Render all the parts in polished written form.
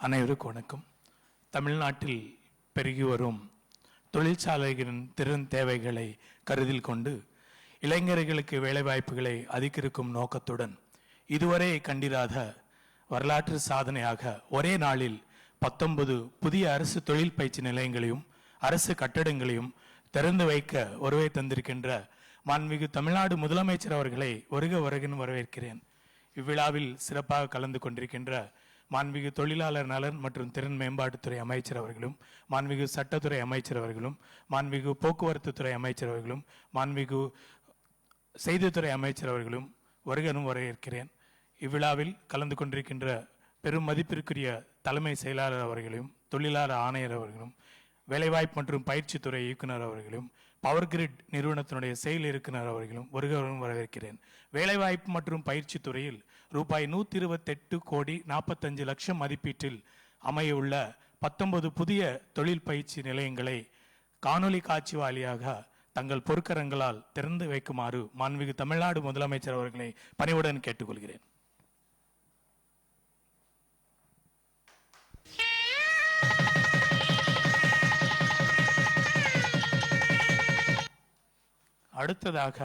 அனைவருக்கும் வணக்கம். தமிழ்நாட்டில் பெருகி வரும் தொழிற்சாலைகளின் திறன் தேவைகளை கருத்தில் கொண்டு இளைஞர்களுக்கு வேலைவாய்ப்புகளை அதிகரிக்கும் நோக்கத்துடன் இதுவரை கண்டிராத வரலாற்று சாதனையாக ஒரே நாளில் 19 புதிய அரசு தொழில் பயிற்சி நிலையங்களையும் அரசு கட்டடங்களையும் திறந்து வைக்க வருகை தந்திருக்கின்ற மாண்புமிகு தமிழ்நாடு முதலமைச்சர் அவர்களை வருகன்னு வரவேற்கிறேன். இவ்விழாவில் சிறப்பாக கலந்து கொண்டிருக்கின்ற மாண்புமிகு தொழிலாளர் நலன் மற்றும் திறன் மேம்பாட்டுத்துறை அமைச்சர் அவர்களும், மாண்புமிகு சட்டத்துறை அமைச்சர் அவர்களும், மாண்புமிகு போக்குவரத்து துறை அமைச்சர் அவர்களும், மாண்புமிகு செய்தித்துறை அமைச்சர் அவர்களும் வருகனும் வரவேற்கிறேன். இவ்விழாவில் கலந்து கொண்டிருக்கின்ற பெரும் மதிப்பிற்குரிய தலைமை செயலாளர் அவர்களையும், தொழிலாளர் ஆணையர் அவர்களும், வேலைவாய்ப்பு மற்றும் பயிற்சித்துறை இயக்குனர் அவர்களும், பவர் கிரிட் நிறுவனத்தினுடைய செயல் இயக்குனர் அவர்களும் வருகிறவரும் வரவேற்கிறேன். வேலைவாய்ப்பு மற்றும் பயிற்சி துறையில் ரூபாய் 128,45,00,000 மதிப்பீட்டில் அமையவுள்ள 19 புதிய தொழில் பயிற்சி நிலையங்களை காணொலி காட்சி வாயிலாக தங்கள் பொற்கரங்களால் திறந்து வைக்குமாறு மாண்புமிகு தமிழ்நாடு முதலமைச்சர் அவர்களை பணிவுடன் கேட்டுக்கொள்கிறேன். அடுத்ததாக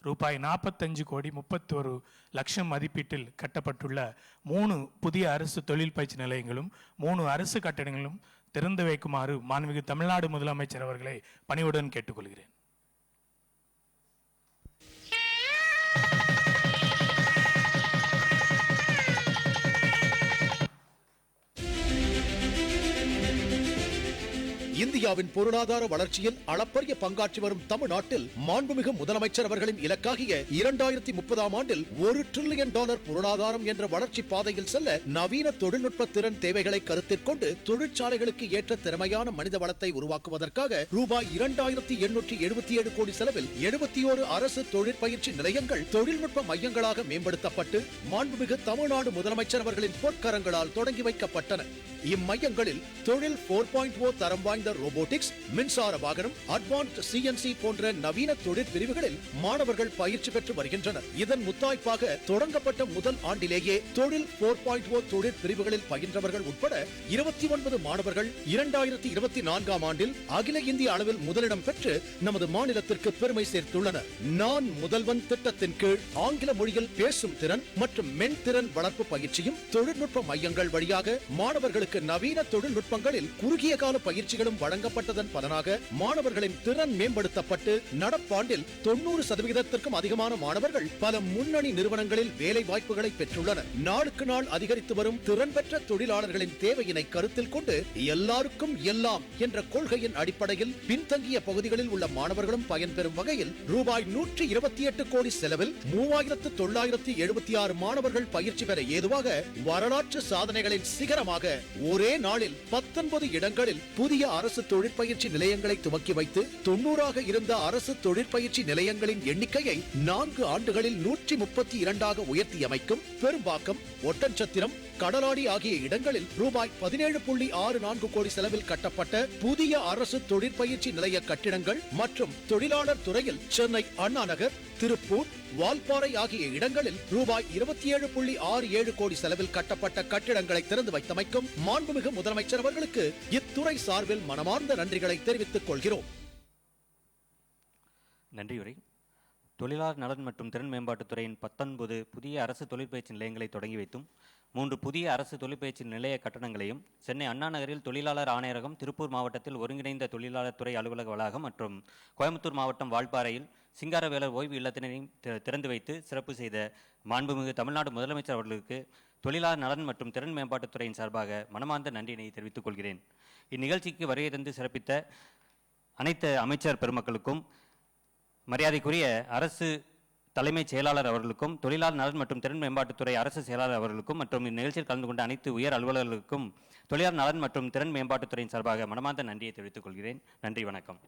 ரூபாய் 45,31,00,000 மதிப்பீட்டில் கட்டப்பட்டுள்ள 3 புதிய அரசு தொழில் பயிற்சி நிலையங்களும் 3 அரசு கட்டடங்களும் திறந்து வைக்குமாறு மாண்புமிகு தமிழ்நாடு முதலமைச்சர் அவர்களை பணிவுடன் கேட்டுக்கொள்கிறேன். இந்தியாவின் பொருளாதார வளர்ச்சியில் அளப்பரிய பங்காற்றி வரும் தமிழ்நாட்டில் மாண்புமிகு முதலமைச்சர் அவர்களின் இலக்காகிய 2030ஆம் ஆண்டில் $1 டிரில்லியன் பொருளாதாரம் என்ற வளர்ச்சி பாதையில் செல்ல நவீன தொழில்நுட்ப திறன் தேவைகளை கருத்தில் கொண்டு தொழிற்சாலைகளுக்கு ஏற்ற திறமையான மனித வளத்தை உருவாக்குவதற்காக ரூபாய் 2,877 கோடி செலவில் 71 அரசு தொழிற்பயிற்சி நிலையங்கள் தொழில்நுட்ப மையங்களாக மேம்படுத்தப்பட்டு மாண்புமிகு தமிழ்நாடு முதலமைச்சர் அவர்களின் பொற்கரங்களால் தொடங்கி வைக்கப்பட்டன. இம்மையங்களில் தொழில் 4.0 தரம் வாய்ந்த ரோபோட்டிக்ஸ், மின்சார வாகனம், அட்வான்ஸ்ட் CNC போன்ற நவீன தொழில் பிரிவுகளில் மாணவர்கள் பயிற்சி பெற்று வருகின்றனர். இதன் முத்தாய்ப்பாக தொடங்கப்பட்ட முதல் ஆண்டிலேயே தொழில் 4.0 தொழில் பிரிவுகளில் பயின்றவர்கள் உட்பட 29 மாணவர்கள் 2024ஆம் ஆண்டில் அகில இந்திய அளவில் முதலிடம் பெற்று நமது மாநிலத்திற்கு பெருமை சேர்த்துள்ளனர். நான் முதல்வன் திட்டத்தின் கீழ் ஆங்கில மொழியில் பேசும் திறன் மற்றும் மென்திறன் வளர்ப்பு பயிற்சியும் தொழில்நுட்ப மையங்கள் வழியாக மாணவர்களுக்கு நவீன தொழில்நுட்பங்களில் குறுகிய கால பயிற்சிகளும் வழங்கப்பட்டதன் பலனாக மாணவர்களின் திறன் மேம்படுத்தப்பட்டு நடப்பாண்டில் 90% அதிகமான மாணவர்கள் பல முன்னணி நிறுவனங்களில் வேலை வாய்ப்புகளை பெற்றுள்ளனர். நாளுக்கு நாள் அதிகரித்து வரும் திறன் பெற்ற தொழிலாளர்களின் தேவையினை கருத்தில் கொண்டு எல்லாருக்கும் எல்லாம் என்ற கொள்கையின் அடிப்படையில் பின்தங்கிய பகுதிகளில் உள்ள மாணவர்களும் பயன்பெறும் வகையில் ரூபாய் 128 கோடி செலவில் 3,976 மாணவர்கள் பயிற்சி பெற ஏதுவாக வரலாற்று சாதனைகளின் சிகரமாக ஒரே நாளில் 19 இடங்களில் புதிய அரசு தொழிற்பயிற்சி நிலையங்களை துவக்கி வைத்து 90ஆக இருந்த அரசு தொழிற்பயிற்சி நிலையங்களின் எண்ணிக்கையை 4 ஆண்டுகளில் 132ஆக உயர்த்தியமைக்கும் பெரும்பாக்கம், ஒட்டன்சத்திரம், கடலாடி ஆகிய இடங்களில் ரூபாய் 17.64 கோடி செலவில் கட்டப்பட்ட புதிய அரசு தொழிற்பயிற்சி நிலைய கட்டிடங்கள் மற்றும் தொழிலாளர் துறையில் சென்னை அண்ணா நகர், திருப்பூர், வால்பாறை ஆகிய இடங்களில் ரூபாய் 27.67 கோடி செலவில் கட்டப்பட்ட கட்டிடங்களை திறந்து வைத்தமைக்கும் மாண்புமிகு முதலமைச்சர் அவர்களுக்கு இத்துறை சார்பில் மனமார்ந்த நன்றிகளை தெரிவித்துக் கொள்கிறோம். நன்றியுரை. தொழிலாளர் நலன் மற்றும் திறன் மேம்பாட்டுத்துறையின் 19 புதிய அரசு தொழிற்பயிற்சி நிலையங்களை தொடங்கி வைத்தும் 3 புதிய அரசு தொழிற்பயிற்சி நிலைய கட்டடங்களையும் சென்னை அண்ணா நகரில் தொழிலாளர் ஆணையரகம், திருப்பூர் மாவட்டத்தில் ஒருங்கிணைந்த தொழிலாளர் துறை அலுவலக வளாகம் மற்றும் கோயம்புத்தூர் மாவட்டம் வால்பாறையில் சிங்காரவேலர் ஓய்வு இல்லத்தினையும் திறந்து வைத்து சிறப்பு செய்த மாண்புமிகு தமிழ்நாடு முதலமைச்சர் அவர்களுக்கு தொழிலாளர் நலன் மற்றும் திறன் மேம்பாட்டுத்துறையின் சார்பாக மனமார்ந்த நன்றியினை தெரிவித்துக் கொள்கிறேன். இந்நிகழ்ச்சிக்கு வருகை தந்து சிறப்பித்த அனைத்து அமைச்சர் பெருமக்களுக்கும், மரியாதைக்குரிய அரசு தலைமைச் செயலாளர் அவர்களுக்கும், தொழிலாளர் நலன் மற்றும் திறன் மேம்பாட்டுத்துறை அரசு செயலாளர் அவர்களுக்கும் மற்றும் இந்நிகழ்ச்சியில் கலந்து கொண்ட அனைத்து உயர் அலுவலர்களுக்கும் தொழிலாளர் நலன் மற்றும் திறன் மேம்பாட்டுத்துறையின் சார்பாக மனமார்ந்த நன்றியை தெரிவித்துக் கொள்கிறேன். நன்றி, வணக்கம்.